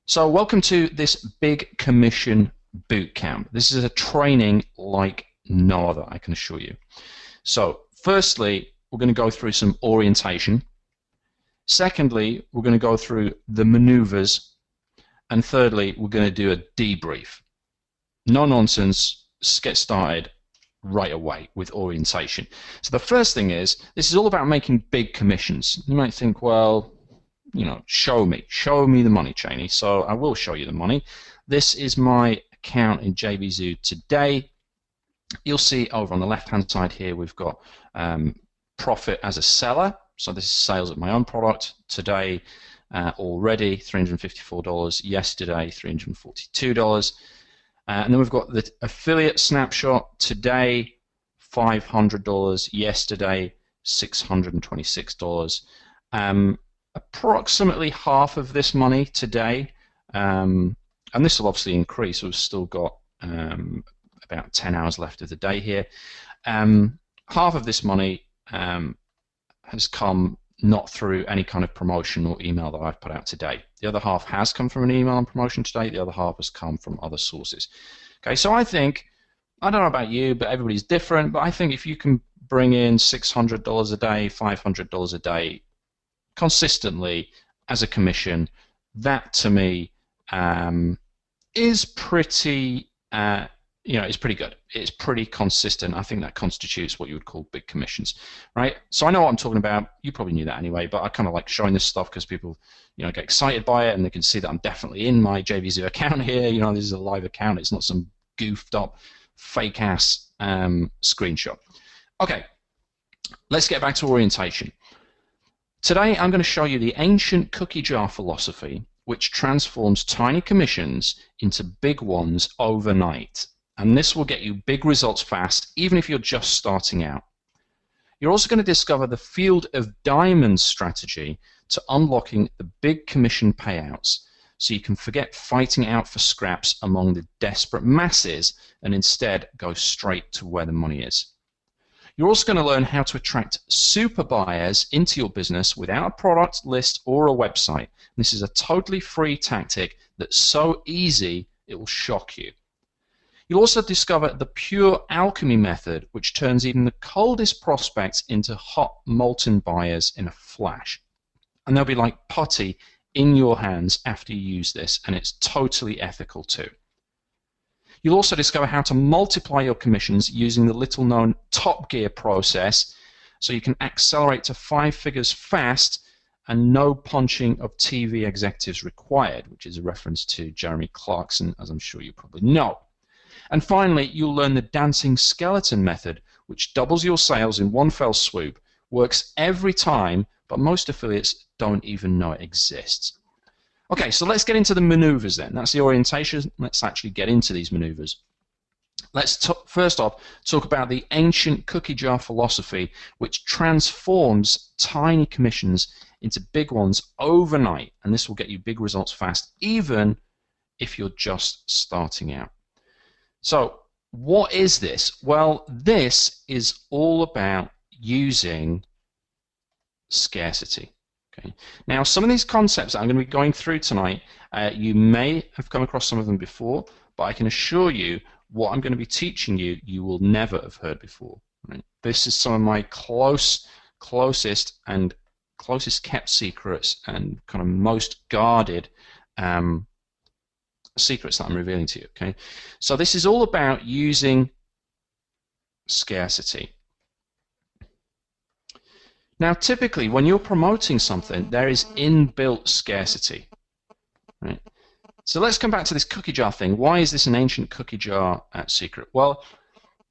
So welcome to this big commission bootcamp. This is a training like no other, I can assure you. So firstly, we're going to go through some orientation. Secondly, we're going to go through the maneuvers. And thirdly, we're going to do a debrief. No nonsense, let's get started right away with orientation. So the first thing is, this is all about making big commissions. You might think, well, show me the money, Cheney. So I will show you the money. This is my account in JVZoo today. You'll see over on the left-hand side here, we've got profit as a seller. So this is sales of my own product today. Already $354. Yesterday, $342. And then we've got the affiliate snapshot today, $500. Yesterday, $626. Approximately half of this money today, and this will obviously increase. We've still got about 10 hours left of the day here. Half of this money has come not through any kind of promotion or email that I've put out today. The other half has come from an email and promotion today. The other half has come from other sources. Okay, so I think, I don't know about you, but everybody's different, but I think if you can bring in $600 a day, $500 a day, consistently as a commission, that to me is pretty it's pretty good. It's pretty consistent. I think that constitutes what you would call big commissions, right? So I know what I'm talking about. You probably knew that anyway, but I kind of like showing this stuff because people get excited by it and they can see that I'm definitely in my JVZoo account here. This is a live account. It's not some goofed up fake ass screenshot. Okay, let's get back to orientation. Today I'm going to show you the ancient cookie jar philosophy, which transforms tiny commissions into big ones overnight. And this will get you big results fast, even if you're just starting out. You're also going to discover the field of diamonds strategy to unlocking the big commission payouts, so you can forget fighting out for scraps among the desperate masses and instead go straight to where the money is. You're also going to learn how to attract super buyers into your business without a product list or a website. This is a totally free tactic that's so easy it will shock you. You'll also discover the pure alchemy method, which turns even the coldest prospects into hot molten buyers in a flash. And they'll be like putty in your hands after you use this, and it's totally ethical too. You'll also discover how to multiply your commissions using the little-known Top Gear process, so you can accelerate to 5 figures fast and no punching of TV executives required, which is a reference to Jeremy Clarkson, as I'm sure you probably know. And finally, you'll learn the dancing skeleton method, which doubles your sales in one fell swoop, works every time, but most affiliates don't even know it exists. Okay, so let's get into the maneuvers then. That's the orientation. Let's actually get into these maneuvers. Let's first off talk about the ancient cookie jar philosophy, which transforms tiny commissions into big ones overnight, and this will get you big results fast, even if you're just starting out. So what is this? Well, this is all about using scarcity. Okay. Now, some of these concepts that I'm going to be going through tonight, you may have come across some of them before, but I can assure you what I'm going to be teaching you, you will never have heard before. Right? This is some of my closest kept secrets and kind of most guarded secrets that I'm revealing to you. Okay, so this is all about using scarcity. Now, typically, when you're promoting something, there is inbuilt scarcity. Right? So let's come back to this cookie jar thing. Why is this an ancient cookie jar secret? Well,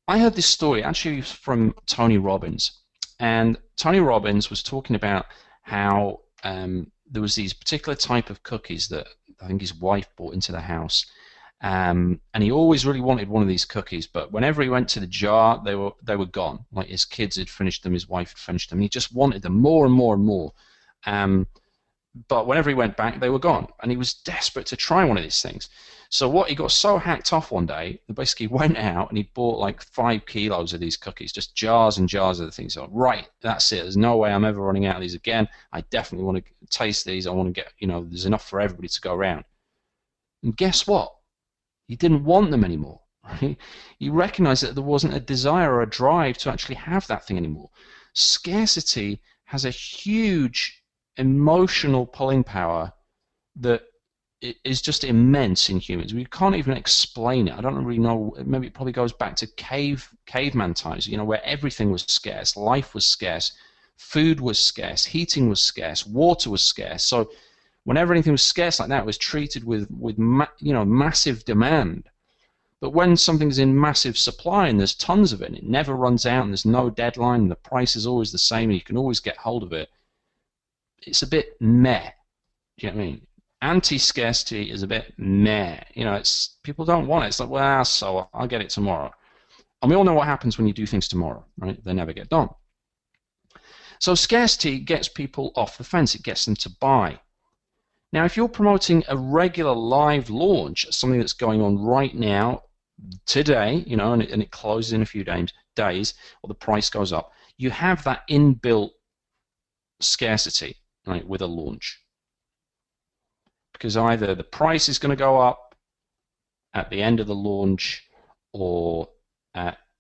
I heard this story actually from Tony Robbins. And Tony Robbins was talking about how there was these particular type of cookies that I think his wife brought into the house. And he always really wanted one of these cookies, but whenever he went to the jar, they were gone. Like his kids had finished them, his wife had finished them. He just wanted them more and more and more. But whenever he went back, they were gone, and he was desperate to try one of these things. So he got so hacked off one day, he basically went out and he bought like 5 kilos of these cookies, just jars and jars of the things. So, right, that's it. There's no way I'm ever running out of these again. I definitely want to taste these. I want to get, there's enough for everybody to go around. And guess what? You didn't want them anymore. Right? You recognized that there wasn't a desire or a drive to actually have that thing anymore. Scarcity has a huge emotional pulling power that is just immense in humans. We can't even explain it. I don't really know. Maybe it probably goes back to caveman times, where everything was scarce, life was scarce, food was scarce, heating was scarce, water was scarce. So whenever anything was scarce like that, it was treated with massive demand. But when something's in massive supply and there's tons of it, and it never runs out, and there's no deadline, and the price is always the same, and you can always get hold of it, it's a bit meh. Do you know what I mean? Anti-scarcity is a bit meh. It's people don't want it. It's like, well, so I'll get it tomorrow. And we all know what happens when you do things tomorrow, right? They never get done. So scarcity gets people off the fence. It gets them to buy. Now, if you're promoting a regular live launch, something that's going on right now, today, and it closes in a few days, or the price goes up, you have that inbuilt scarcity, right, with a launch. Because either the price is going to go up at the end of the launch, or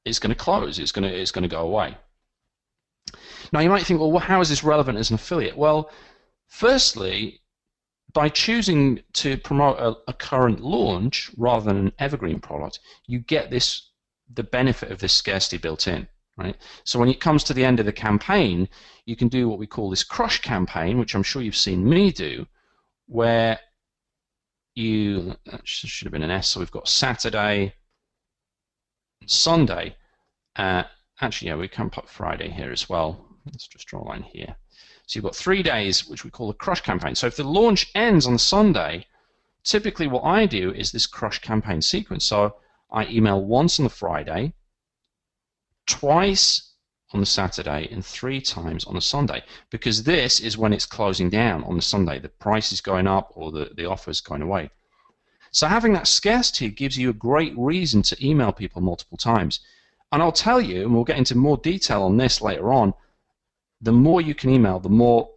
it's going to close. It's going to go away. Now you might think, well, how is this relevant as an affiliate? Well, firstly, by choosing to promote a current launch rather than an evergreen product, you get the benefit of this scarcity built in, right? So when it comes to the end of the campaign, you can do what we call this crush campaign, which I'm sure you've seen me do, where that should have been an S, so we've got Saturday, Sunday. Actually, yeah, we can put Friday here as well. Let's just draw a line here. So you've got 3 days, which we call a crush campaign. So if the launch ends on Sunday, typically what I do is this crush campaign sequence. So I email once on the Friday, twice on the Saturday, and 3 times on the Sunday, because this is when it's closing down on the Sunday. The price is going up, or the offer is going away. So having that scarcity gives you a great reason to email people multiple times. And I'll tell you, and we'll get into more detail on this later on, the more you can email, the more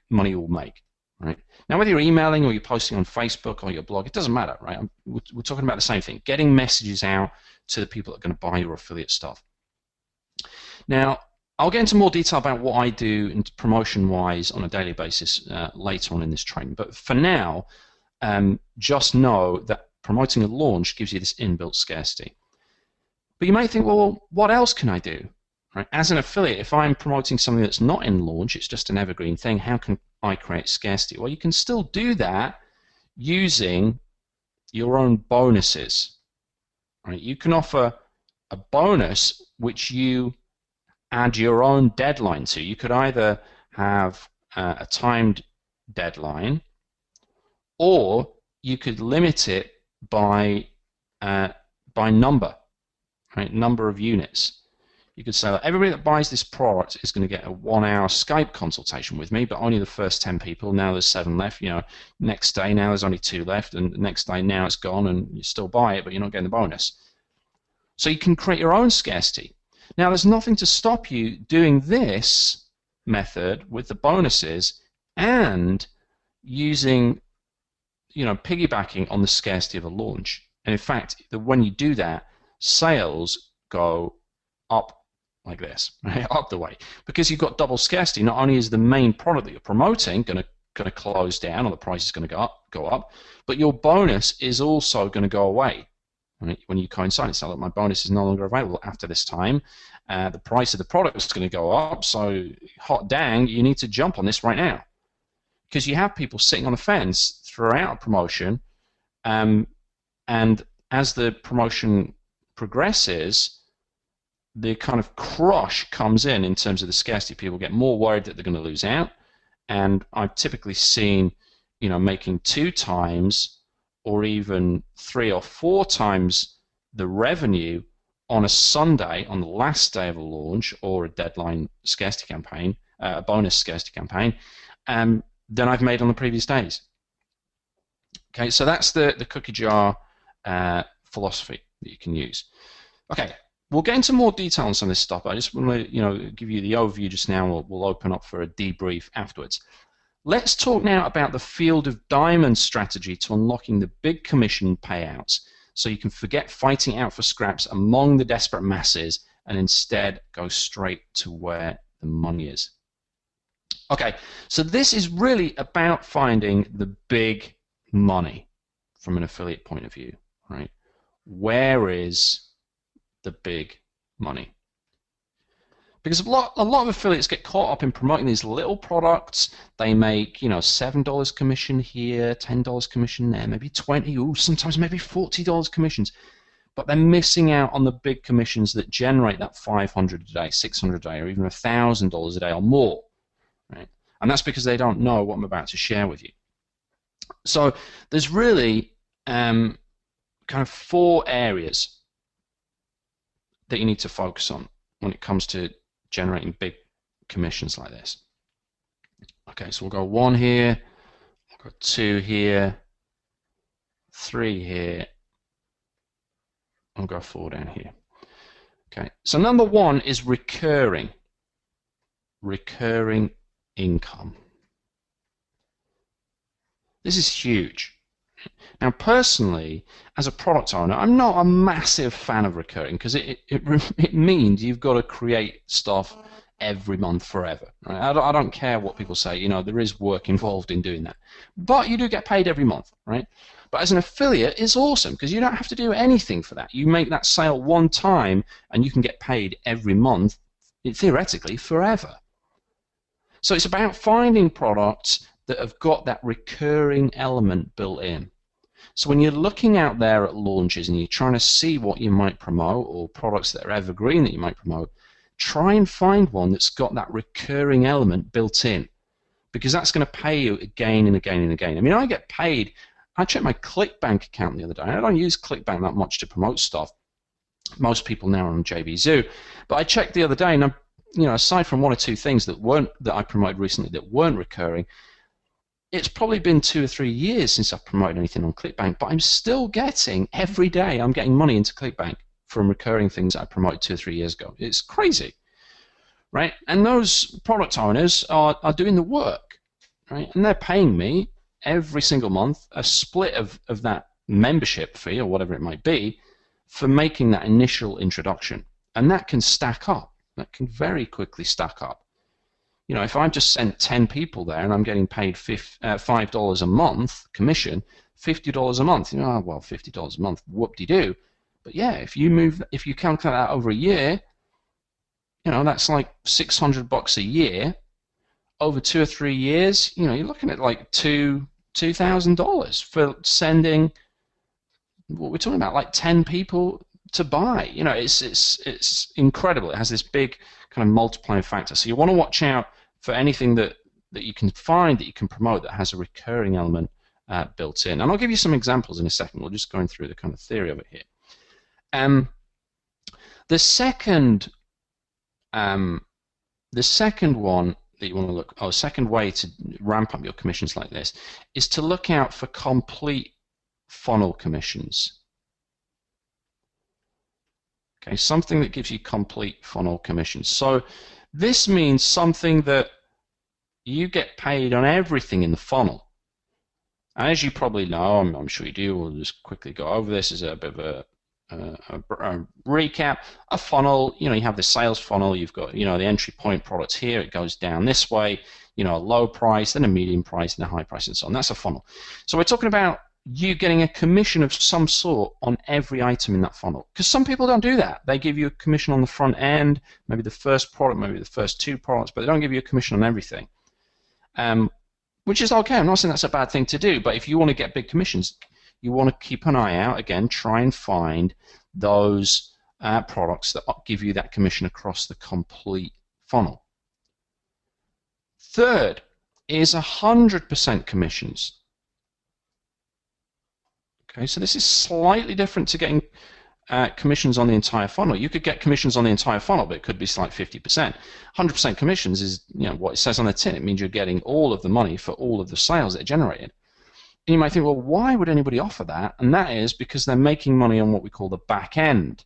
money you will make. Right? Now, whether you're emailing or you're posting on Facebook or your blog, it doesn't matter, right? We're talking about the same thing, getting messages out to the people that are going to buy your affiliate stuff. Now, I'll get into more detail about what I do promotion-wise on a daily basis later on in this training. But for now, just know that promoting a launch gives you this inbuilt scarcity. But you may think, well, what else can I do? Right? As an affiliate, if I'm promoting something that's not in launch, it's just an evergreen thing, how can I create scarcity? Well, you can still do that using your own bonuses. Right? You can offer a bonus which you add your own deadline to. You could either have a timed deadline, or you could limit it by number, right? Number of units. You could say, everybody that buys this product is going to get a 1-hour Skype consultation with me, but only the first 10 people. Now there's 7 left. Next day now there's only 2 left, and the next day now it's gone, and you still buy it, but you're not getting the bonus. So you can create your own scarcity. Now there's nothing to stop you doing this method with the bonuses and using, piggybacking on the scarcity of a launch. And in fact, when you do that, sales go up like this, right? Up the way, because you've got double scarcity. Not only is the main product that you're promoting going to close down, or the price is going to go up, but your bonus is also going to go away. Right? When you coincide, it's like, my bonus is no longer available after this time. The price of the product is going to go up, so hot dang, you need to jump on this right now, because you have people sitting on the fence throughout a promotion, and as the promotion progresses, the kind of crush comes in terms of the scarcity. People get more worried that they're going to lose out, and I've typically seen, making 2 times or even 3 or 4 times the revenue on a Sunday, on the last day of a launch or a deadline scarcity campaign, a bonus scarcity campaign, than I've made on the previous days. Okay, so that's the cookie jar philosophy that you can use. Okay. We'll get into more detail on some of this stuff. I just want to, give you the overview just now. We'll open up for a debrief afterwards. Let's talk now about the field of diamonds strategy to unlocking the big commission payouts, so you can forget fighting out for scraps among the desperate masses and instead go straight to where the money is. Okay, so this is really about finding the big money from an affiliate point of view, right? Where is the big money? Because a lot of affiliates get caught up in promoting these little products. They make, you know, $7 commission here, $10 commission there, maybe 20, ooh, sometimes maybe $40 commissions. But they're missing out on the big commissions that generate that $500 a day, $600 a day, or even $1,000 a day or more, right? And that's because they don't know what I'm about to share with you. So there's really kind of 4 areas that you need to focus on when it comes to generating big commissions like this. Okay, so we'll go 1 here, we'll go 2 here, 3 here, and we'll go 4 down here. Okay, so number 1 is recurring income. This is huge. Now, personally, as a product owner, I'm not a massive fan of recurring because it means you've got to create stuff every month forever. Right? I don't care what people say. You know, there is work involved in doing that, but you do get paid every month, right? But as an affiliate, it's awesome because you don't have to do anything for that. You make that sale one time, and you can get paid every month, theoretically, forever. So it's about finding products that have got that recurring element built in. So when you're looking out there at launches and you're trying to see what you might promote, or products that are evergreen that you might promote, try and find one that's got that recurring element built in, because that's going to pay you again and again and again. I mean, I get paid. I checked my ClickBank account the other day. I don't use ClickBank that much to promote stuff. Most people now are on JVZoo, but I checked the other day, and aside from 1 or 2 things that I promoted recently that weren't recurring, it's probably been 2 or 3 years since I've promoted anything on ClickBank, but I'm still getting, every day, I'm getting money into ClickBank from recurring things that I promoted 2 or 3 years ago. It's crazy, right? And those product owners are doing the work, right? And they're paying me every single month a split of that membership fee, or whatever it might be, for making that initial introduction. And that can stack up. That can very quickly stack up. You know, if I've just sent 10 people there and I'm getting paid $5 a month commission, $50 a month. You know, oh, well, $50 a month, whoop-de-doo. But yeah, if you calculate that over a year, you know, that's like $600 a year. Over 2 or 3 years, you know, you're looking at like $2,000 for sending, what we're talking about, like 10 people to buy. You know, it's incredible. It has this big kind of multiplying factor. So you want to watch out for anything that you can find that you can promote that has a recurring element built in. And I'll give you some examples in a second. We're just going through the kind of theory of it here. The second one that you want to look, second way to ramp up your commissions like this is to look out for complete funnel commissions. Okay, something that gives you complete funnel commissions. So this means something that you get paid on everything in the funnel. As you probably know, I'm sure you do, we'll just quickly go over this as a bit of a recap. A funnel, you know, you have the sales funnel, you've got, you know, the entry point products here, it goes down this way, you know, a low price, then a medium price, and a high price, and so on. That's a funnel. So we're talking about you getting a commission of some sort on every item in that funnel. Because some people don't do that. They give you a commission on the front end, maybe the first product, maybe the first 2 products, but they don't give you a commission on everything. Which is okay. I'm not saying that's a bad thing to do, but if you want to get big commissions, you want to keep an eye out. Again, try and find those products that give you that commission across the complete funnel. Third is 100% commissions. Okay, so this is slightly different to getting commissions on the entire funnel. You could get commissions on the entire funnel, but it could be like 50%. 100% commissions is, you know, what it says on the tin. It means you're getting all of the money for all of the sales that are generated. And you might think, well, why would anybody offer that? And that is because they're making money on what we call the back end,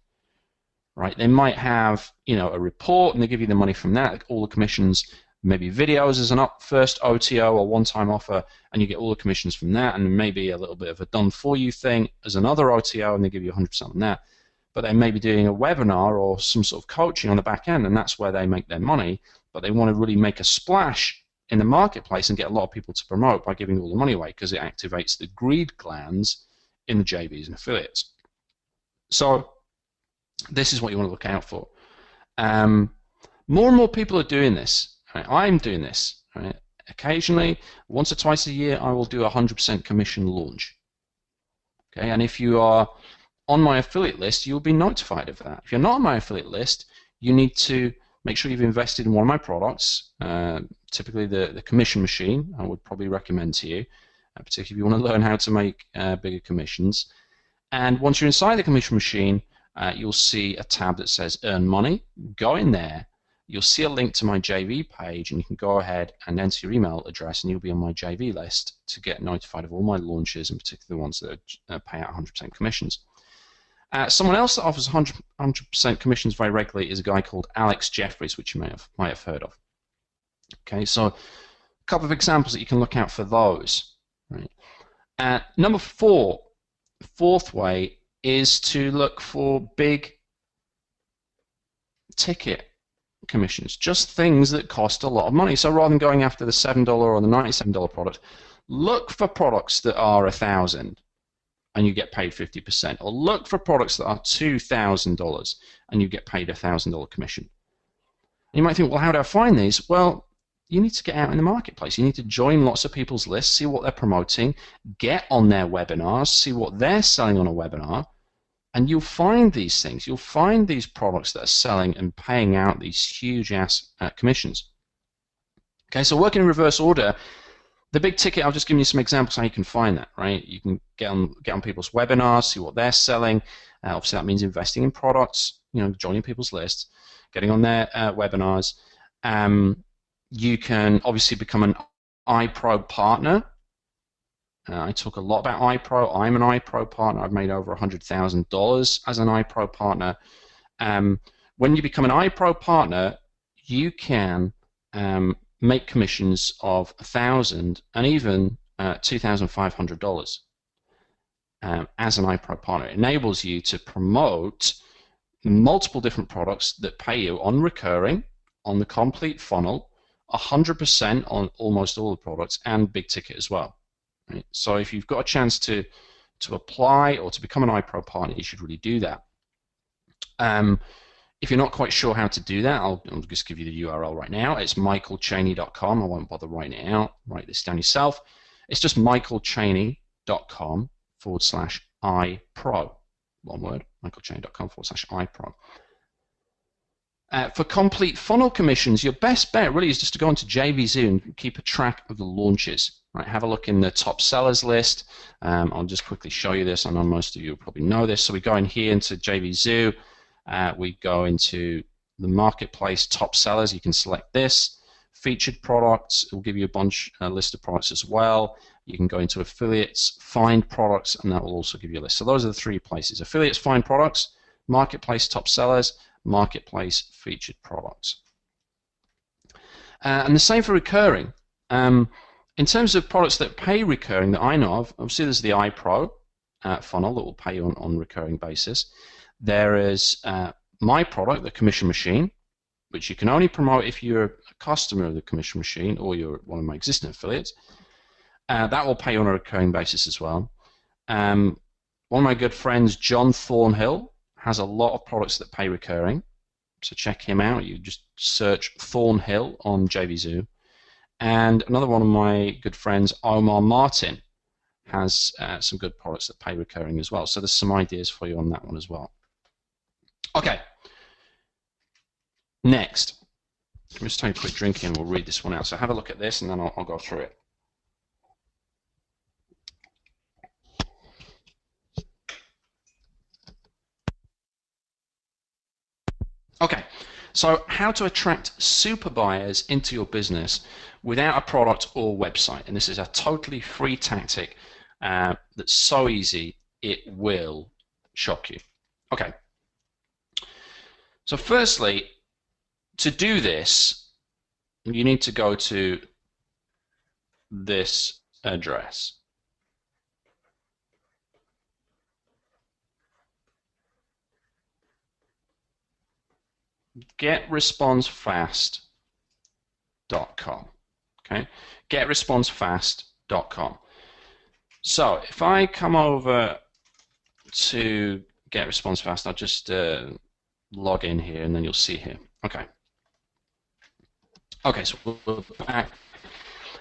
right? They might have, you know, a report, and they give you the money from that. All the commissions maybe videos as an first OTO or one-time offer, and you get all the commissions from that, and maybe a little bit of a done-for-you thing as another OTO, and they give you 100% on that. But they may be doing a webinar or some sort of coaching on the back end, and that's where they make their money. But they want to really make a splash in the marketplace and get a lot of people to promote by giving all the money away, because it activates the greed glands in the JVs and affiliates. So this is what you want to look out for. More and more people are doing this. Right? I'm doing this. Right? Occasionally, once or twice a year, I will do a 100% commission launch. Okay, and if you are on my affiliate list, you'll be notified of that. If you're not on my affiliate list, you need to make sure you've invested in one of my products, typically the Commission Machine. I would probably recommend to you, particularly if you want to learn how to make bigger commissions. And once you're inside the Commission Machine, you'll see a tab that says Earn Money. Go in there. You'll see a link to my JV page, and you can go ahead and enter your email address, and you'll be on my JV list to get notified of all my launches, and particularly the ones that pay out 100% commissions. Someone else that offers 100% commissions very regularly is a guy called Alex Jeffries, which you might have heard of. Okay, so a couple of examples that you can look out for those. Right. Number fourth way is to look for big ticket commissions, just things that cost a lot of money. So rather than going after the $7 or the $97 product, look for products that are $1,000 and you get paid 50%, or look for products that are $2,000 and you get paid a $1,000 commission. And you might think, well, how do I find these? Well, you need to get out in the marketplace. You need to join lots of people's lists, see what they're promoting, get on their webinars, see what they're selling on a webinar, and you'll find these things. You'll find these products that are selling and paying out these huge ass commissions. Okay, so working in reverse order, the big ticket, I'll just give you some examples how you can find that, right? You can get on people's webinars, see what they're selling. Obviously, that means investing in products, joining people's lists, getting on their webinars. You can obviously become an iPro partner. I talk a lot about iPro. I'm an iPro partner. I've made over $100,000 as an iPro partner. When you become an iPro partner, you can make commissions of $1,000 and even $2,500 as an iPro partner. It enables you to promote multiple different products that pay you on recurring, on the complete funnel, 100% on almost all the products, and big ticket as well. Right? So if you've got a chance to apply or to become an iPro partner, you should really do that. If you're not quite sure how to do that, I'll just give you the URL right now. It's michaelchaney.com. I won't bother writing it out. Write this down yourself. It's just michaelchaney.com/iPro. One word, michaelchaney.com/iPro. For complete funnel commissions, your best bet really is just to go into JVZoo and keep a track of the launches. Right, have a look in the top sellers list. I'll just quickly show you this. I know most of you probably know this. So we go in here into JVZoo. We go into the marketplace top sellers. You can select this. Featured products. It will give you a list of products as well. You can go into affiliates, find products, and that will also give you a list. So those are the three places: affiliates, find products, marketplace, top sellers, marketplace, featured products. And the same for recurring. In terms of products that pay recurring that I know of, obviously there's the iPro funnel that will pay you on a recurring basis. There is my product, the Commission Machine, which you can only promote if you're a customer of the Commission Machine or you're one of my existing affiliates. That will pay you on a recurring basis as well. One of my good friends, John Thornhill, has a lot of products that pay recurring. So check him out. You just search Thornhill on JVZoo. And another one of my good friends, Omar Martin, has some good products that pay recurring as well. So there's some ideas for you on that one as well. Okay. Next. Let me just take a quick drink and we'll read this one out. So have a look at this and then I'll go through it. Okay, so how to attract super buyers into your business without a product or website. And this is a totally free tactic that's so easy it will shock you. Okay, so firstly, to do this, you need to go to this address. GetResponseFast.com. Okay, GetResponseFast.com. So if I come over to GetResponseFast, I'll just log in here, and then you'll see here. Okay. Okay, so we're back.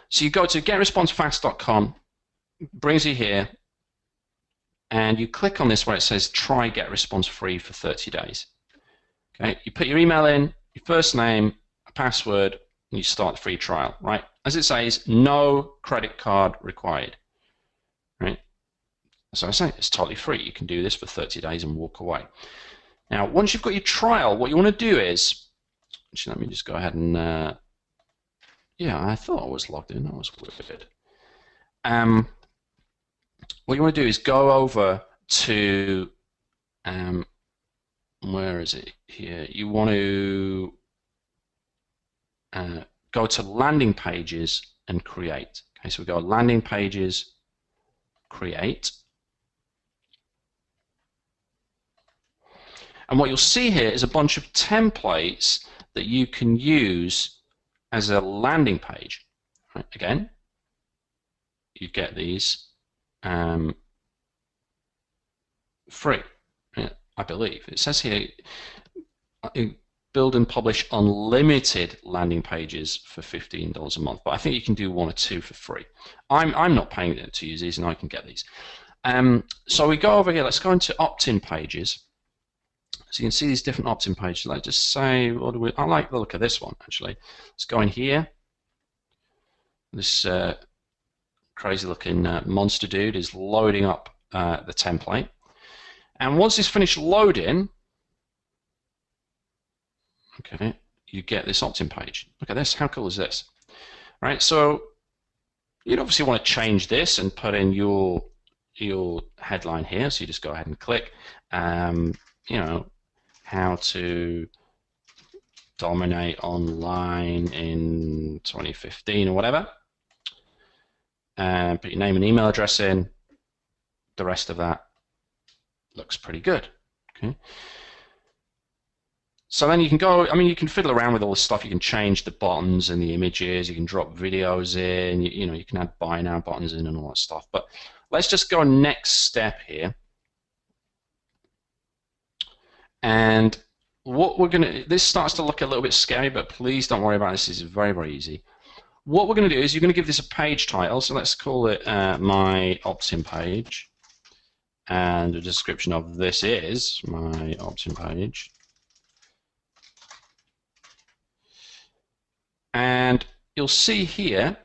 So you go to GetResponseFast.com, brings you here, and you click on this where it says try GetResponse free for 30 days. Okay, you put your email in, your first name, a password, and you start the free trial, right? As it says, no credit card required, right? So I say it's totally free. You can do this for 30 days and walk away. Now, once you've got your trial, what you want to do is, actually, let me just go ahead and, yeah, I thought I was logged in. That was weird. What you want to do is go over to, where is it here? You want to go to landing pages and create. Okay, so we go landing pages, create. And what you'll see here is a bunch of templates that you can use as a landing page. Right? Again, you get these free, I believe. It says here, build and publish unlimited landing pages for $15 a month, but I think you can do one or two for free. I'm not paying to use these, and I can get these. So we go over here. Let's go into opt-in pages. So you can see these different opt-in pages. Let's just say, what do we? I like the look of this one actually. Let's go in here. This crazy-looking monster dude is loading up the template, and once it's finished loading, okay, you get this opt-in page. Look at this. How cool is this? Right. So you'd obviously want to change this and put in your headline here. So you just go ahead and click. You know, how to dominate online in 2015 or whatever. Put your name and email address in. The rest of that looks pretty good. Okay. So then you can go, I mean, you can fiddle around with all this stuff. You can change the buttons and the images. You can drop videos in. You know, you can add buy now buttons in and all that stuff. But let's just go next step here. And what we're going to, this starts to look a little bit scary, but please don't worry about this. This is very, very easy. What we're going to do is you're going to give this a page title. So let's call it my opt-in page. And the description of this is my opt-in page. And you'll see here,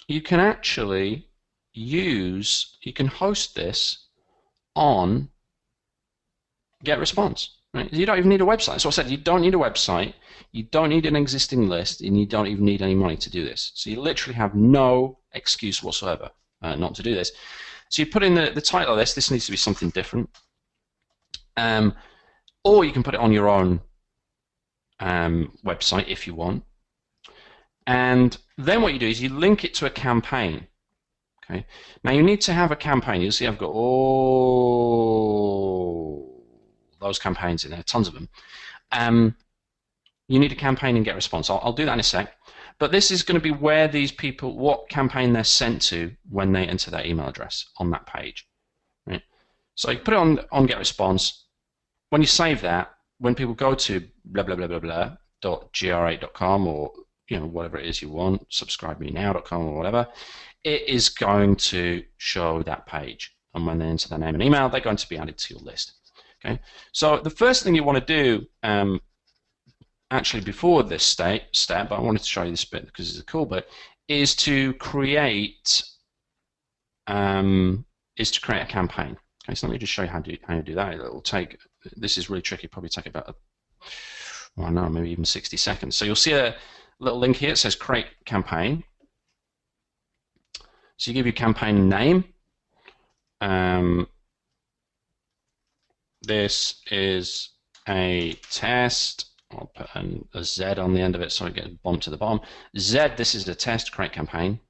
you can actually use, you can host this on GetResponse. Right? You don't even need a website. So I said you don't need a website, you don't need an existing list, and you don't even need any money to do this. So you literally have no excuse whatsoever not to do this. So you put in the title of this. This needs to be something different. Or you can put it on your own website if you want. And then what you do is you link it to a campaign. Okay. Now you need to have a campaign. You'll see I've got all those campaigns in there, tons of them. You need a campaign and GetResponse. I'll do that in a sec. But this is going to be where these people, what campaign they're sent to when they enter their email address on that page. Right. So you put it on GetResponse. When you save that, when people go to blah blah blah blah blah .gr8.com or whatever it is you want, subscribemenow.com or whatever, it is going to show that page. And when they enter their name and email, they're going to be added to your list. Okay. So the first thing you want to do, actually before this step, but I wanted to show you this bit because it's a cool bit, is to create a campaign. Okay. So let me just show you how to do that. It'll take. This is really tricky. Probably take about, I don't know, maybe even 60 seconds. So you'll see a little link here. It says create campaign. So you give your campaign name. This is a test I'll put a Z on the end of it so it gets bumped to the bottom. Z, this is a test, create campaign.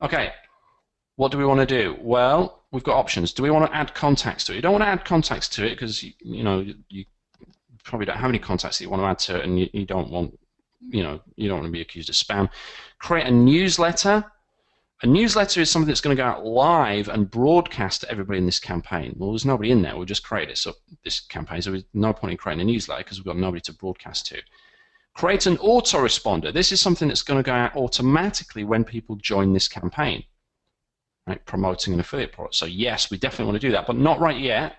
Okay, what do we want to do? Well, we've got options. Do we want to add contacts to it? You don't want to add contacts to it because you probably don't have any contacts that you want to add to it, and you don't want you don't want to be accused of spam. Create a newsletter. A newsletter is something that's going to go out live and broadcast to everybody in this campaign. Well, there's nobody in there. We've just created it, so this campaign, so there's no point in creating a newsletter because we've got nobody to broadcast to. Create an autoresponder. This is something that's going to go out automatically when people join this campaign, right? Promoting an affiliate product. So yes, we definitely want to do that, but not right yet.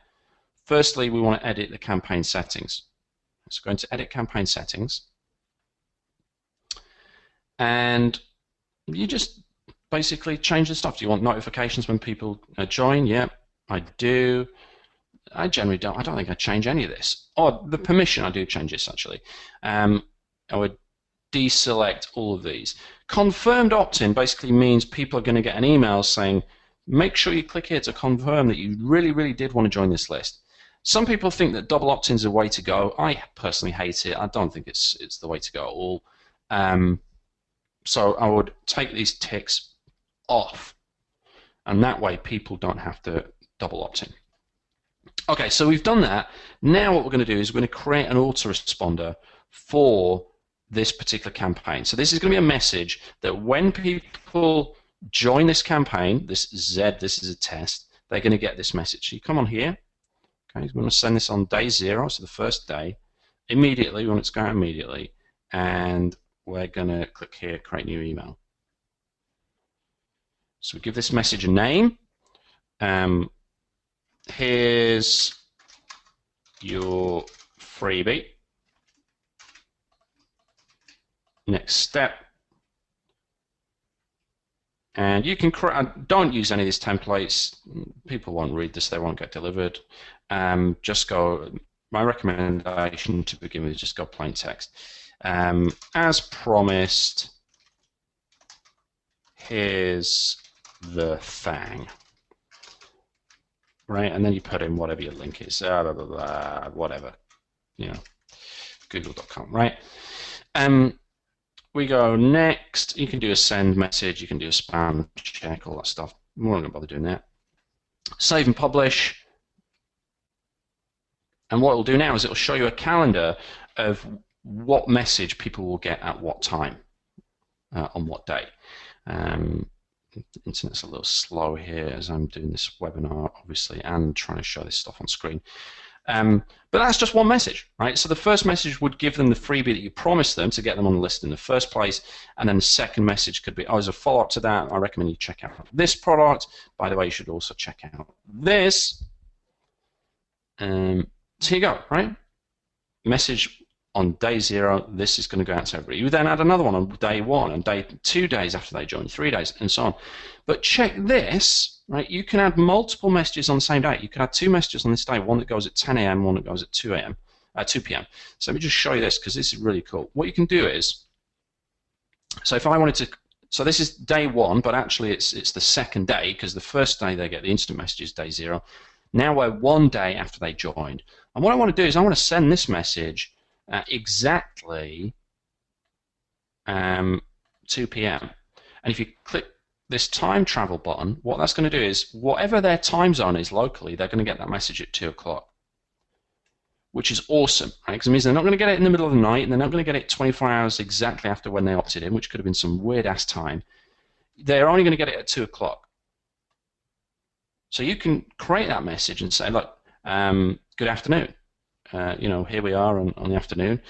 Firstly, we want to edit the campaign settings. So go into edit campaign settings, and you just basically change the stuff. Do you want notifications when people join? Yeah, I do. I generally don't. I don't think I change any of this. Oh, the permission, I do change this actually. I would deselect all of these. Confirmed opt-in basically means people are going to get an email saying, make sure you click here to confirm that you really, really did want to join this list. Some people think that double opt-ins are the way to go. I personally hate it. I don't think it's the way to go at all. So I would take these ticks off, and that way people don't have to double opt-in. Okay, so we've done that. Now what we're going to do is we're going to create an autoresponder for this particular campaign. So this is going to be a message that when people join this campaign, this Z, this is a test, they're going to get this message. So you come on here, okay, we're going to send this on day 0, so the first day, immediately, we want it to go out immediately, and we're going to click here, create new email. So we give this message a name. Here's your freebie. Next step. And you can don't use any of these templates. People won't read this, they won't get delivered. Just go, my recommendation to begin with is just go plain text. As promised, here's the thing. Right, and then you put in whatever your link is, blah, blah, blah, whatever, google.com, right? We go next. You can do a send message, you can do a spam check, all that stuff. We're not going to bother doing that. Save and publish. And what it'll do now is it'll show you a calendar of what message people will get at what time, on what day. The internet's a little slow here as I'm doing this webinar, obviously, and trying to show this stuff on screen. But that's just one message, right? So the first message would give them the freebie that you promised them to get them on the list in the first place, and then the second message could be, oh, as a follow-up to that, I recommend you check out this product. By the way, you should also check out this. So you go, right? Message on day 0, this is going to go out to everybody. You then add another one on day 1, and 2 days after they join, 3 days, and so on. But check this, right? You can add multiple messages on the same day. You can add 2 messages on this day, one that goes at 10 a.m., one that goes at 2 p.m. So let me just show you this because this is really cool. What you can do is, so if I wanted to, so this is day 1, but actually it's the second day because the first day they get the instant messages, day 0. Now we're 1 day after they joined. And what I want to do is I want to send this message at exactly 2 p.m. And if you click this time travel button, what that's going to do is whatever their time zone is locally, they're going to get that message at 2 o'clock, which is awesome, right? Because it means they're not going to get it in the middle of the night, and they're not going to get it 24 hours exactly after when they opted in, which could have been some weird-ass time. They're only going to get it at 2 o'clock. So you can create that message and say, look, good afternoon. Here we are on the afternoon.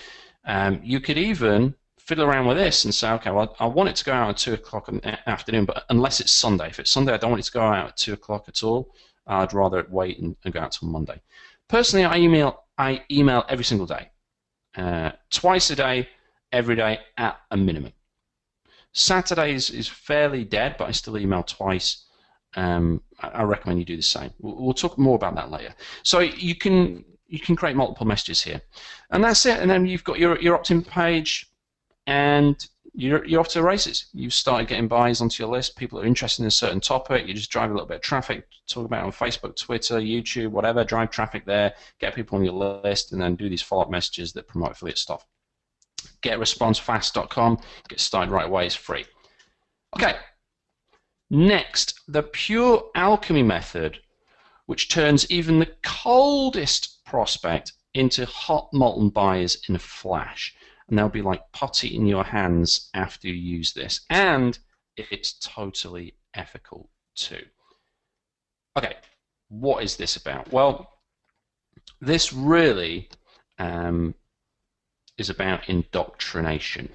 You could even fiddle around with this and say, okay, well, I want it to go out at 2 o'clock in the afternoon, but unless it's Sunday. If it's Sunday, I don't want it to go out at 2 o'clock at all. I'd rather wait and go out till Monday. Personally, I email every single day. Twice a day, every day at a minimum. Saturdays is fairly dead, but I still email twice. I recommend you do the same. We'll talk more about that later. So you can create multiple messages here, and that's it. And then you've got your opt-in page, and you're off to the races. You've started getting buyers onto your list. People are interested in a certain topic. You just drive a little bit of traffic, talk about it on Facebook, Twitter, YouTube, whatever. Drive traffic there, get people on your list, and then do these follow-up messages that promote affiliate stuff. GetResponseFast.com. Get started right away. It's free. Okay. Next, the pure alchemy method, which turns even the coldest prospect into hot molten buyers in a flash. And they'll be like putty in your hands after you use this. And it's totally ethical too. Okay, what is this about? Well, this really is about indoctrination.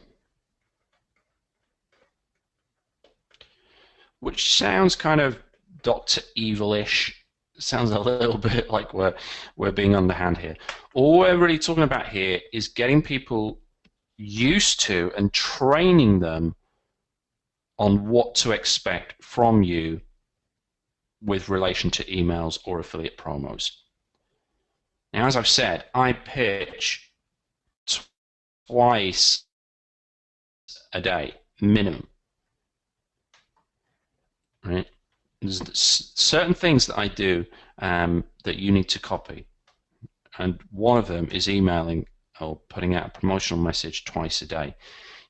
Which sounds kind of Dr. Evil-ish. Sounds a little bit like we're being underhand here. All we're really talking about here is getting people used to and training them on what to expect from you with relation to emails or affiliate promos. Now, as I've said, I pitch twice a day, minimum. Right? There's certain things that I do that you need to copy, and one of them is emailing or putting out a promotional message twice a day.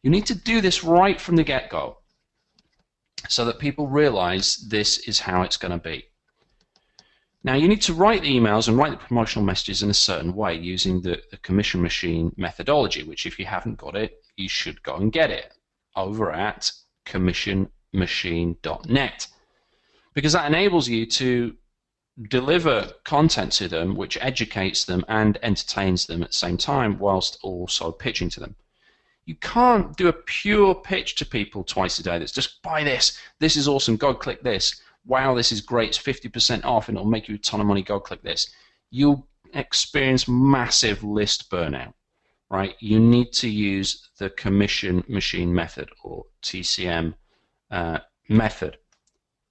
You need to do this right from the get-go so that people realize this is how it's going to be. Now, you need to write the emails and write the promotional messages in a certain way using the Commission Machine methodology, which if you haven't got it, you should go and get it over at commissionmachine.net, because that enables you to deliver content to them which educates them and entertains them at the same time whilst also pitching to them. You can't do a pure pitch to people twice a day that's just buy this, this is awesome, go click this, wow, this is great, it's 50% off and it'll make you a ton of money, go click this. You'll experience massive list burnout, right? You need to use the Commission Machine method, or TCM method,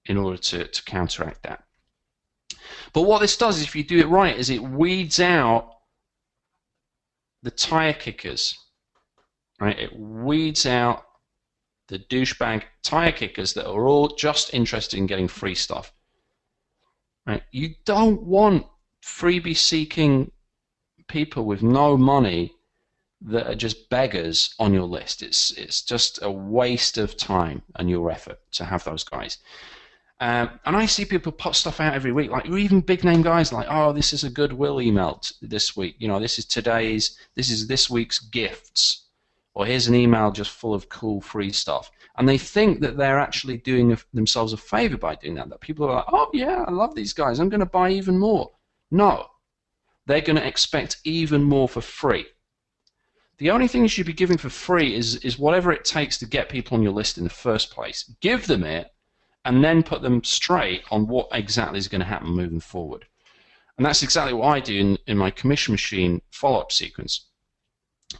in order to counteract that. But what this does, if you do it right, is it weeds out the tire kickers, right? It weeds out the douchebag tire kickers that are all just interested in getting free stuff. Right? You don't want freebie-seeking people with no money that are just beggars on your list. It's just a waste of time and your effort to have those guys. And I see people put stuff out every week, like even big name guys like, oh, this is a goodwill email this week. You know, this is this week's gifts, or here's an email just full of cool free stuff. And they think that they're actually doing themselves a favor by doing that. That people are like, oh yeah, I love these guys, I'm going to buy even more. No, they're going to expect even more for free. The only thing you should be giving for free is whatever it takes to get people on your list in the first place. Give them it, and then put them straight on what exactly is going to happen moving forward. And that's exactly what I do in my Commission Machine follow-up sequence.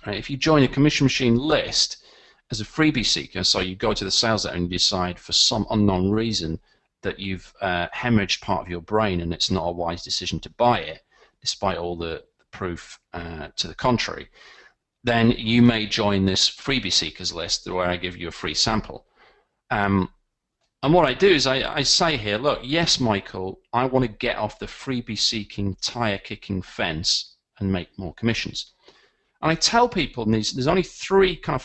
Right, if you join a Commission Machine list as a freebie seeker, so you go to the sales letter and you decide for some unknown reason that you've hemorrhaged part of your brain and it's not a wise decision to buy it, despite all the proof to the contrary, then you may join this freebie seekers list where I give you a free sample. And what I do is I say here, look, yes, Michael, I want to get off the freebie-seeking, tire-kicking fence and make more commissions. And I tell people, and there's only 3 kind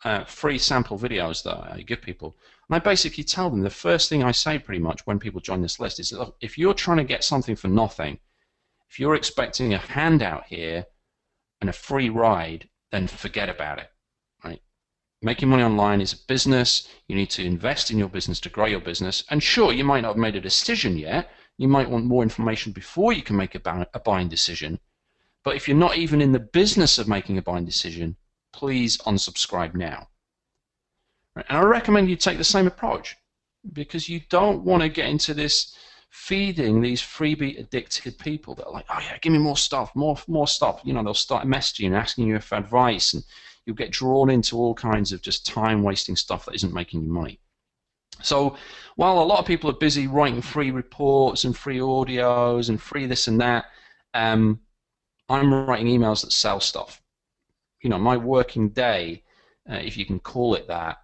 of free sample videos that I give people, and I basically tell them the first thing I say pretty much when people join this list is, look, if you're trying to get something for nothing, if you're expecting a handout here and a free ride, then forget about it. Right? Making money online is a business. You need to invest in your business to grow your business. And sure, you might not have made a decision yet. You might want more information before you can make a buying decision. But if you're not even in the business of making a buying decision, please unsubscribe now. Right? And I recommend you take the same approach, because you don't want to get into this feeding these freebie addicted people that are like, oh yeah, give me more stuff, more stuff. You know, they'll start messaging and asking you for advice, and you'll get drawn into all kinds of just time-wasting stuff that isn't making you money. So while a lot of people are busy writing free reports and free audios and free this and that, I'm writing emails that sell stuff. You know, my working day if you can call it that,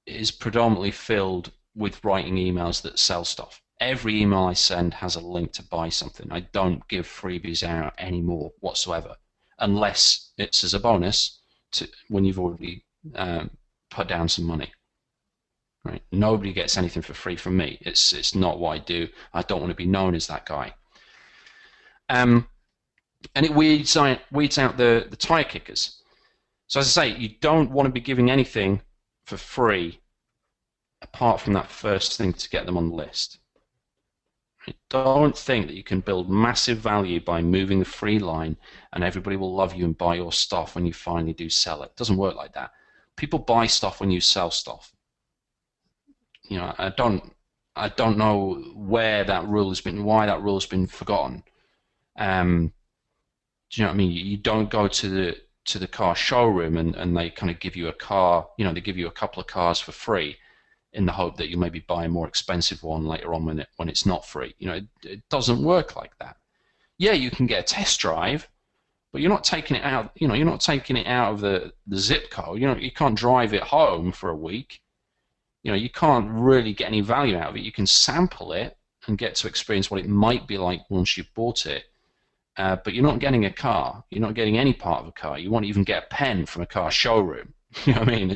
is predominantly filled with writing emails that sell stuff. Every email I send has a link to buy something. I don't give freebies out anymore whatsoever, unless it's as a bonus when you've already put down some money. Right? Nobody gets anything for free from me. It's not what I do. I don't want to be known as that guy. And it weeds out the tire kickers. So as I say, you don't want to be giving anything for free apart from that first thing to get them on the list. Don't think that you can build massive value by moving the free line and everybody will love you and buy your stuff when you finally do sell it. It doesn't work like that. People buy stuff when you sell stuff. You know, I don't know where that rule has been, why that rule has been forgotten. Do you know what I mean? You don't go to the car showroom and they kind of give you a car, you know, they give you a couple of cars for free in the hope that you maybe buy a more expensive one later on when it's not free. You know, it doesn't work like that. Yeah, you can get a test drive, but you're not taking it out, you know, you're not taking it out of the zip code. You know, you can't drive it home for a week. You know, you can't really get any value out of it. You can sample it and get to experience what it might be like once you've bought it. But you're not getting a car. You're not getting any part of a car. You won't even get a pen from a car showroom. You know what I mean?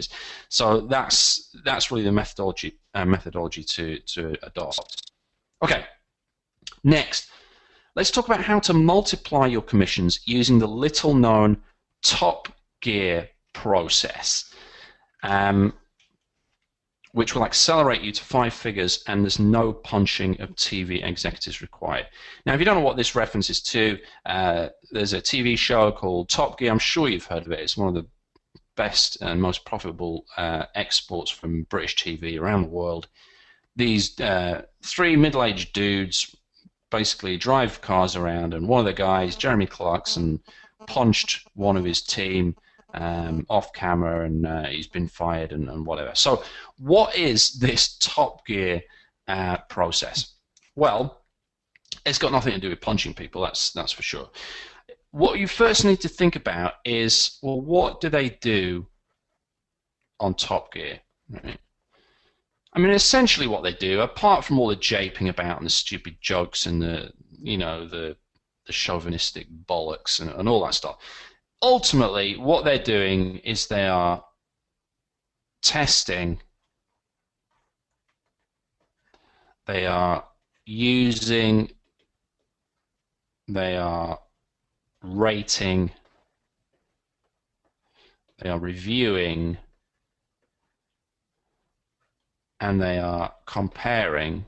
So that's really the methodology to adopt. Okay. Next, let's talk about how to multiply your commissions using the little-known Top Gear process, which will accelerate you to 5 figures, and there's no punching of TV executives required. Now, if you don't know what this references to, there's a TV show called Top Gear. I'm sure you've heard of it. It's one of the best and most profitable exports from British TV around the world. These 3 middle-aged dudes basically drive cars around, and one of the guys, Jeremy Clarkson, punched one of his team off camera, and he's been fired and whatever. So what is this Top Gear process? Well, it's got nothing to do with punching people, that's for sure. What you first need to think about is, well, what do they do on Top Gear? Right? I mean, essentially what they do, apart from all the japing about and the stupid jokes and the chauvinistic bollocks and all that stuff, ultimately, what they're doing is they are testing, they are using, they are rating, they are reviewing, and they are comparing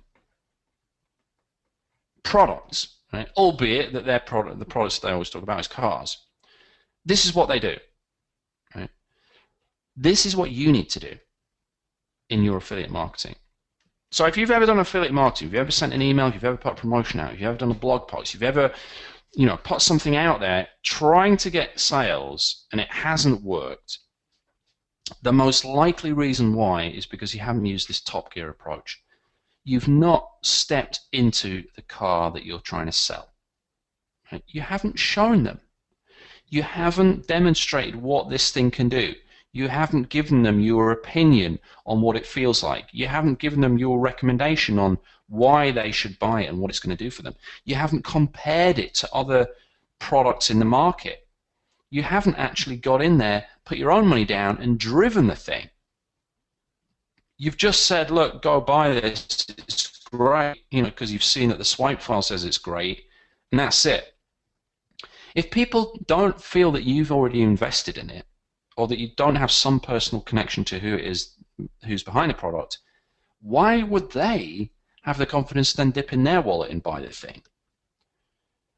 products, right? Albeit that the products they always talk about is cars. This is what they do. Right? This is what you need to do in your affiliate marketing. So if you've ever done affiliate marketing, if you've ever sent an email, if you've ever put a promotion out, if you've ever done a blog post, if you've ever put something out there trying to get sales and it hasn't worked, the most likely reason why is because you haven't used this Top Gear approach. You've not stepped into the car that you're trying to sell. Right? You haven't shown them. You haven't demonstrated what this thing can do. You haven't given them your opinion on what it feels like. You haven't given them your recommendation on why they should buy it and what it's going to do for them. You haven't compared it to other products in the market. You haven't actually got in there, put your own money down, and driven the thing. You've just said, look, go buy this, it's great, because you've seen that the swipe file says it's great, and that's it. If people don't feel that you've already invested in it, or that you don't have some personal connection to who it is who's behind the product, why would they have the confidence to then dip in their wallet and buy the thing?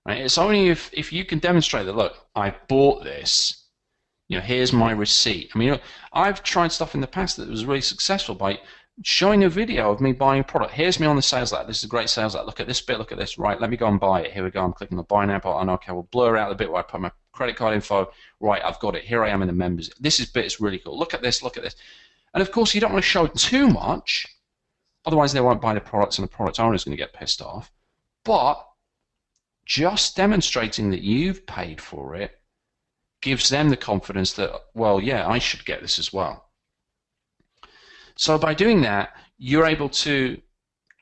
Right? It's only if you can demonstrate that, look, I bought this, here's my receipt. I mean, I've tried stuff in the past that was really successful by showing a video of me buying a product. Here's me on the sales letter. This is a great sales letter. Look at this bit, look at this. Right, let me go and buy it. Here we go. I'm clicking the buy now button. Okay, we'll blur out the bit where I put my credit card info. Right, I've got it. Here I am in the members. This bit is really cool. Look at this, look at this. And of course, you don't want to show too much, otherwise they won't buy the products and the product owner is going to get pissed off. But just demonstrating that you've paid for it gives them the confidence that, well, yeah, I should get this as well. So by doing that, you're able to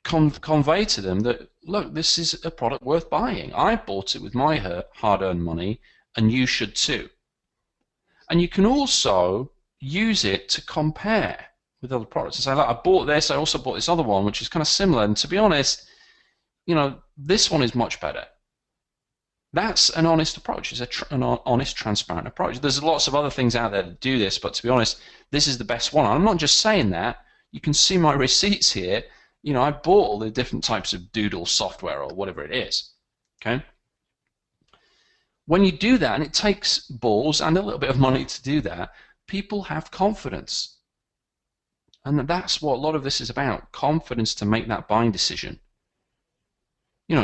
convey to them that, look, this is a product worth buying. I bought it with my hard-earned money, and you should too. And you can also use it to compare with other products and say, look, I bought this, I also bought this other one, which is kind of similar. And to be honest, this one is much better. That's an honest approach. It's an honest, transparent approach. There's lots of other things out there that do this, but to be honest, this is the best one. I'm not just saying that. You can see my receipts here. I bought all the different types of Doodle software or whatever it is. Okay. When you do that, and it takes balls and a little bit of money to do that, people have confidence. And that's what a lot of this is about, confidence to make that buying decision.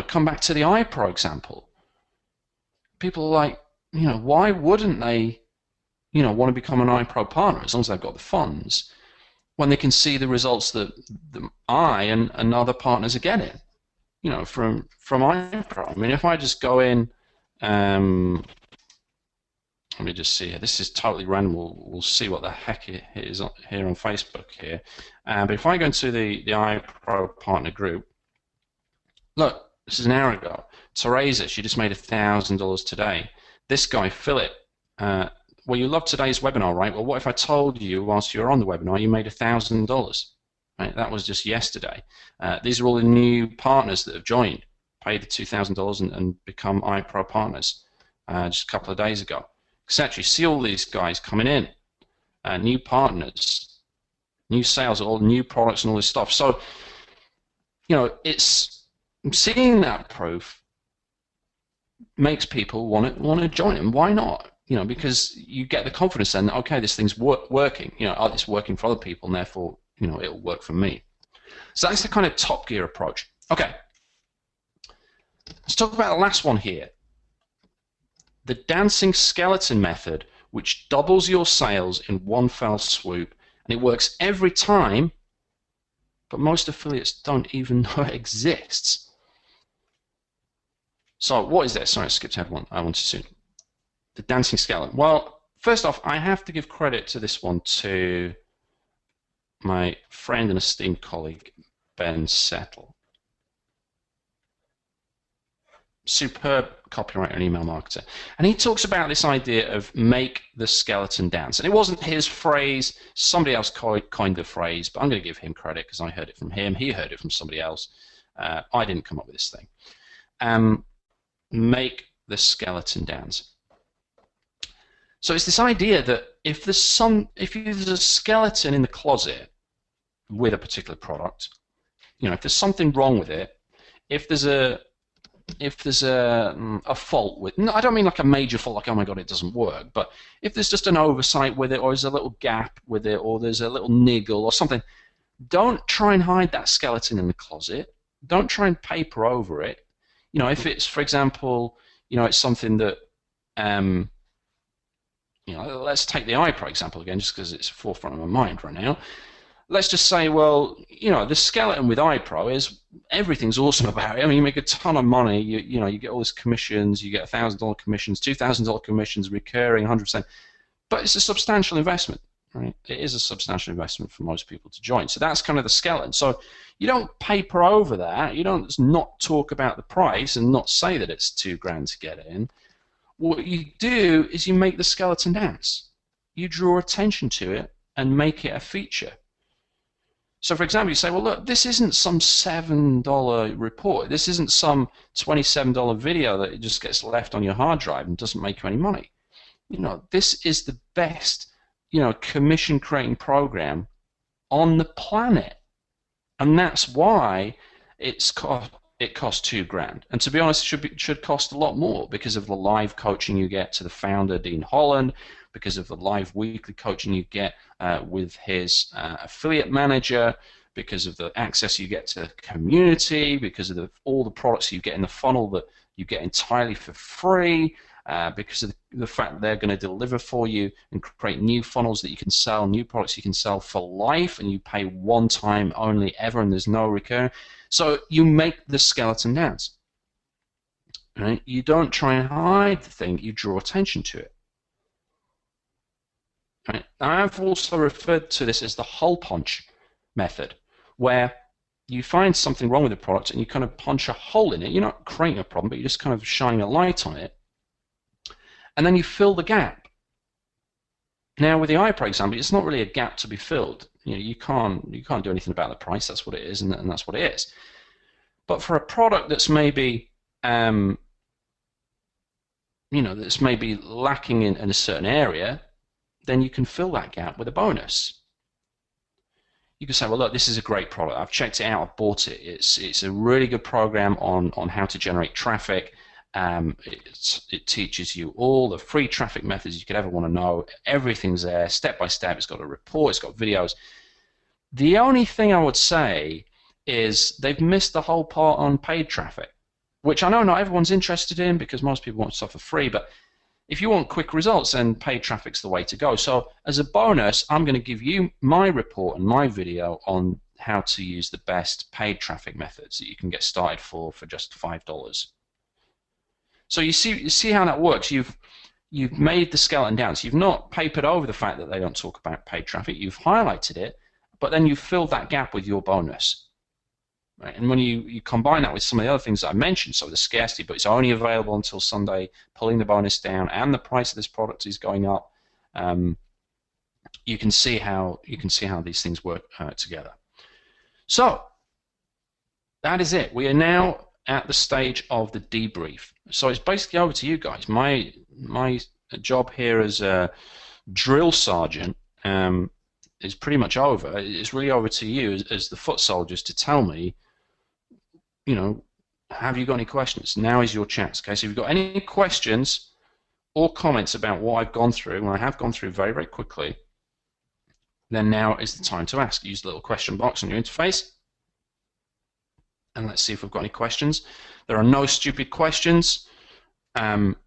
Come back to the iPro example. People are like, why wouldn't they, want to become an iPro partner as long as they've got the funds, when they can see the results that I and other partners are getting, from iPro. I mean, if I just go in, let me just see here. This is totally random. We'll see what the heck it is here on Facebook here. But if I go into the iPro partner group, look, this is an hour ago. Teresa, she just made $1,000 today. This guy, Philip, well, you love today's webinar, right? Well, what if I told you whilst you were on the webinar you made $1,000? Right? That was just yesterday. These are all the new partners that have joined, paid the $2,000 and become iPro partners just a couple of days ago. Etc. You see all these guys coming in, new partners, new sales, all new products and all this stuff. So, it's seeing that proof makes people want to join them. Why not? Because you get the confidence then, okay, this thing's working. It's working for other people, and therefore, it'll work for me. So that's the kind of Top Gear approach. Okay, let's talk about the last one here. The dancing skeleton method, which doubles your sales in one fell swoop, and it works every time, but most affiliates don't even know it exists. So what is this? Sorry, I skipped ahead one. I wanted to. The dancing skeleton. Well, first off, I have to give credit to this one to my friend and esteemed colleague, Ben Settle. Superb copywriter and email marketer. And he talks about this idea of make the skeleton dance. And it wasn't his phrase. Somebody else coined the phrase, but I'm going to give him credit because I heard it from him. He heard it from somebody else. I didn't come up with this thing. Make the skeleton dance. So it's this idea that if there's a skeleton in the closet with a particular product, if there's something wrong with it, if there's a fault with, no, I don't mean like a major fault, like, oh my god, it doesn't work, but if there's just an oversight with it, or there's a little gap with it, or there's a little niggle or something, don't try and hide that skeleton in the closet. Don't try and paper over it. If it's, for example, it's something that, let's take the iPro example again, just because it's forefront of my mind right now. Let's just say, well, the skeleton with iPro is everything's awesome about it. I mean, you make a ton of money. You get all these commissions. You get $1,000 commissions, $2,000 commissions, recurring, 100%. But it's a substantial investment, right? It is a substantial investment for most people to join. So that's kind of the skeleton. So you don't paper over that. You don't not talk about the price and not say that it's $2,000 to get in. What you do is you make the skeleton dance. You draw attention to it and make it a feature. So, for example, you say, well, look, this isn't some $7 report. This isn't some $27 video that just gets left on your hard drive and doesn't make you any money. This is the best, commission creating program on the planet. And that's why it costs $2,000. And to be honest, it should cost a lot more because of the live coaching you get to the founder, Dean Holland, because of the live weekly coaching you get with his affiliate manager, because of the access you get to the community, because of all the products you get in the funnel that you get entirely for free, because of the fact that they're going to deliver for you and create new funnels that you can sell, new products you can sell for life, and you pay one time only ever, and there's no recurring. So you make the skeleton dance. Right? You don't try and hide the thing, you draw attention to it. Right? I've also referred to this as the hole punch method, where you find something wrong with the product and you kind of punch a hole in it. You're not creating a problem, but you're just kind of shining a light on it, and then you fill the gap. Now, with the iPro example, it's not really a gap to be filled. You can't do anything about the price. That's what it is, and that's what it is. But for a product that's maybe that's maybe lacking in a certain area, then you can fill that gap with a bonus. You can say, well, look, this is a great product. I've checked it out. I've bought it. It's a really good program on how to generate traffic. It teaches you all the free traffic methods you could ever want to know. Everything's there, step by step. It's got a report. It's got videos. The only thing I would say is they've missed the whole part on paid traffic, which I know not everyone's interested in because most people want stuff for free, but if you want quick results, then paid traffic's the way to go. So as a bonus, I'm going to give you my report and my video on how to use the best paid traffic methods that you can get started for just $5. So you see how that works. You've made the skeleton down. So you've not papered over the fact that they don't talk about paid traffic. You've highlighted it, but then you've filled that gap with your bonus. Right? And when you combine that with some of the other things that I mentioned, so the scarcity, but it's only available until Sunday, pulling the bonus down, and the price of this product is going up, you can see how these things work together. So that is it. We are now at the stage of the debrief. So it's basically over to you guys. My job here as a drill sergeant is pretty much over. It's really over to you as the foot soldiers to tell me, have you got any questions? Now is your chance. Okay, so if you've got any questions or comments about what I've gone through, and I have gone through very, very quickly, then now is the time to ask. Use the little question box on your interface, and let's see if we've got any questions. There are no stupid questions. The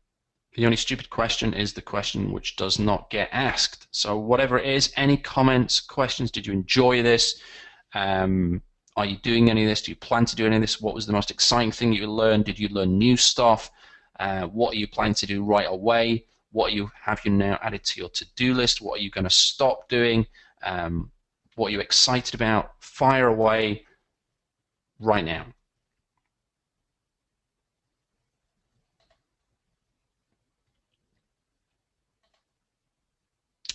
only stupid question is the question which does not get asked. So whatever it is, any comments, questions, did you enjoy this? Are you doing any of this? Do you plan to do any of this? What was the most exciting thing you learned? Did you learn new stuff? What are you planning to do right away? What have you now added to your to-do list? What are you going to stop doing? What are you excited about? Fire away right now.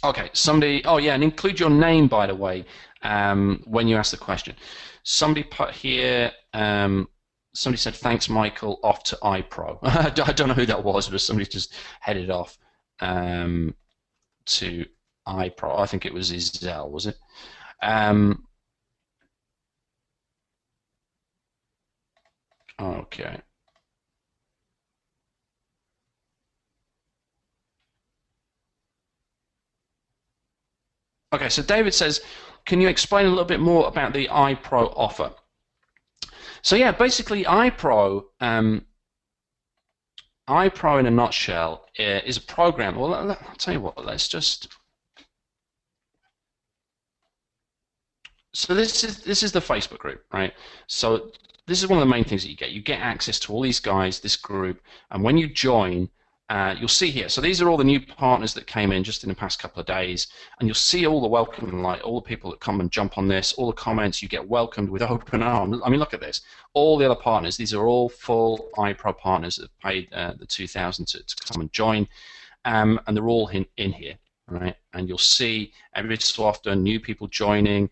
Okay, somebody, oh yeah, and include your name, by the way, when you ask the question. Somebody put here, somebody said, thanks, Michael, off to iPro. I don't know who that was, but somebody just headed off to iPro. I think it was Isel, was it? Okay. Okay, so David says, can you explain a little bit more about the iPro offer? So yeah, basically iPro in a nutshell is a program. Well, I'll tell you what. Let's just. So this is the Facebook group, right? So this is one of the main things that you get. You get access to all these guys, this group, and when you join, you'll see here. So these are all the new partners that came in just in the past couple of days, and you'll see all the welcome, like all the people that come and jump on this, all the comments. You get welcomed with open arms. I mean, look at this. All the other partners. These are all full iPro partners that have paid the $2,000 to come and join, and they're all in here. Right, and you'll see every so often new people joining,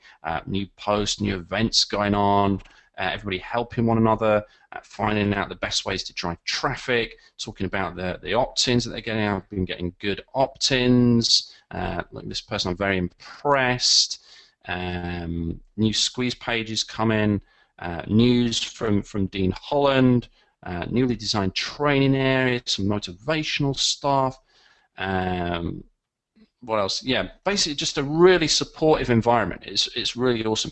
new posts, new events going on, everybody helping one another, finding out the best ways to drive traffic, talking about the opt-ins that they're getting. I've been getting good opt-ins. Like this person, I'm very impressed. New squeeze pages come in, news from Dean Holland, newly designed training areas, some motivational stuff. What else? Yeah, basically just a really supportive environment. It's really awesome.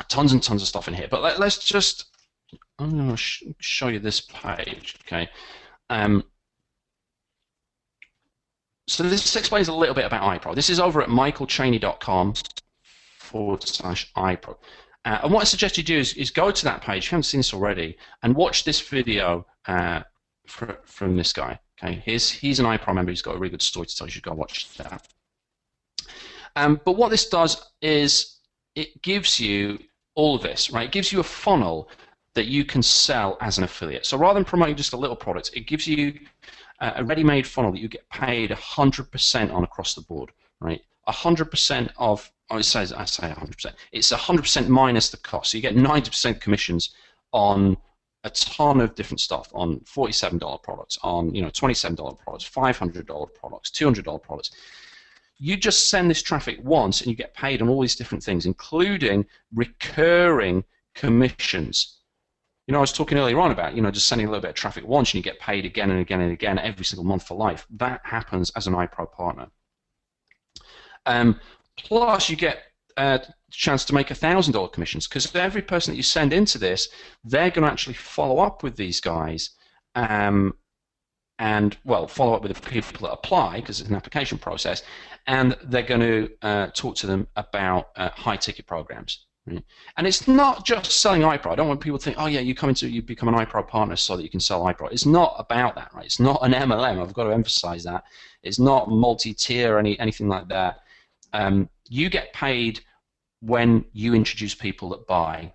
Tons and tons of stuff in here. But let's just, I'm going to show you this page. Okay. So this explains a little bit about iPro. This is over at michaelchaney.com/iPro. And what I suggest you do is go to that page, if you haven't seen this already, and watch this video from this guy. Okay, he's an iPro member. He's got a really good story to tell. You should go watch that. But what this does is it gives you all of this, right? It gives you a funnel that you can sell as an affiliate. So rather than promoting just a little product, it gives you a ready-made funnel that you get paid 100% on across the board, right? 100% of, oh, I say 100%. It's 100% minus the cost. So you get 90% commissions on a ton of different stuff, on $47 products, on $27 products, $500 products, $200 products. You just send this traffic once and you get paid on all these different things, including recurring commissions. I was talking earlier on about, just sending a little bit of traffic once and you get paid again and again and again every single month for life. That happens as an iPro partner. Plus, you get a chance to make $1,000 commissions, because every person that you send into this, they're going to actually follow up with these guys and, well, follow up with the people that apply, because it's an application process, and they're going to talk to them about high-ticket programs. Right? And it's not just selling iPro. I don't want people to think, oh yeah, you become an iPro partner so that you can sell iPro. It's not about that, right? It's not an MLM. I've got to emphasize that. It's not multi-tier or anything like that. You get paid when you introduce people that buy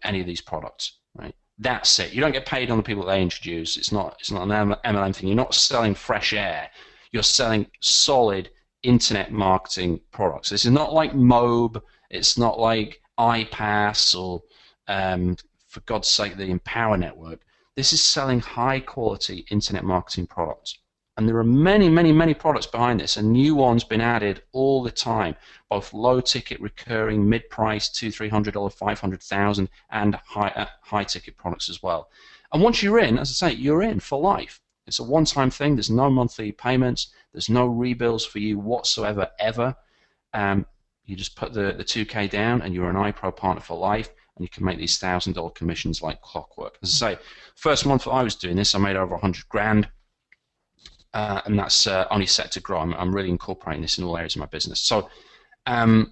any of these products, right? That's it. You don't get paid on the people that they introduce. It's not an MLM thing. You're not selling fresh air. You're selling solid internet marketing products. This is not like Mobe. It's not like iPass or, for God's sake, the Empower Network. This is selling high-quality internet marketing products. And there are many, many, many products behind this, and new ones been added all the time, both low-ticket, recurring, mid-price, $200, $300, $500,000, and high-ticket products as well. And once you're in, as I say, you're in for life. It's a one-time thing. There's no monthly payments. There's no rebills for you whatsoever, ever. You just put the $2K down, and you're an iPro partner for life, and you can make these $1,000 commissions like clockwork. As I say, first month that I was doing this, I made over 100 grand. And that's only set to grow. I'm really incorporating this in all areas of my business. So, so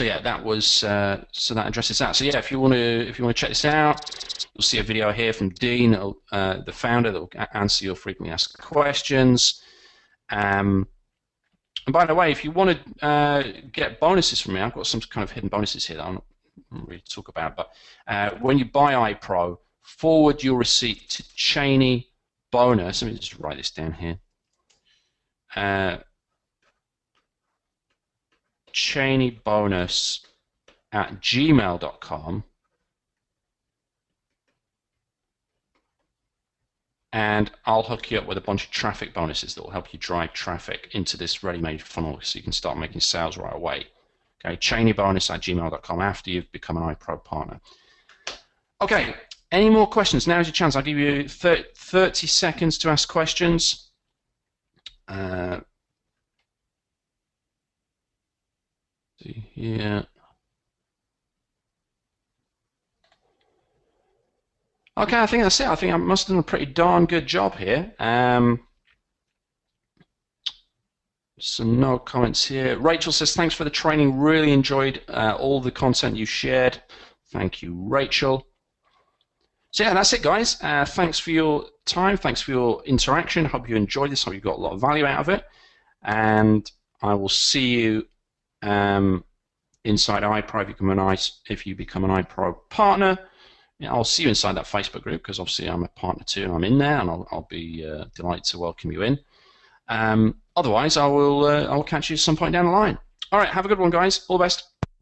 yeah, that was so that addresses that. So yeah, if you want to check this out, you'll see a video here from Dean, the founder, that will answer your frequently asked questions. And by the way, if you want to get bonuses from me, I've got some kind of hidden bonuses here that I'm not really talk about. But when you buy iPro, forward your receipt to Cheney bonus. Let me just write this down here. CheneyBonus@gmail.com, and I'll hook you up with a bunch of traffic bonuses that will help you drive traffic into this ready-made funnel so you can start making sales right away. Okay, CheneyBonus@gmail.com after you've become an iPro partner. Okay. Any more questions? Now's your chance. I'll give you 30 seconds to ask questions. See here. Okay, I think that's it. I think I must have done a pretty darn good job here. So no comments here. Rachel says, thanks for the training. Really enjoyed all the content you shared. Thank you, Rachel. So yeah, that's it, guys. Thanks for your time. Thanks for your interaction. Hope you enjoyed this. Hope you got a lot of value out of it. And I will see you inside iPro if you become an iPro partner. Yeah, I'll see you inside that Facebook group, because obviously I'm a partner too, and I'm in there, and I'll be delighted to welcome you in. Otherwise, I will catch you at some point down the line. All right, have a good one, guys. All the best.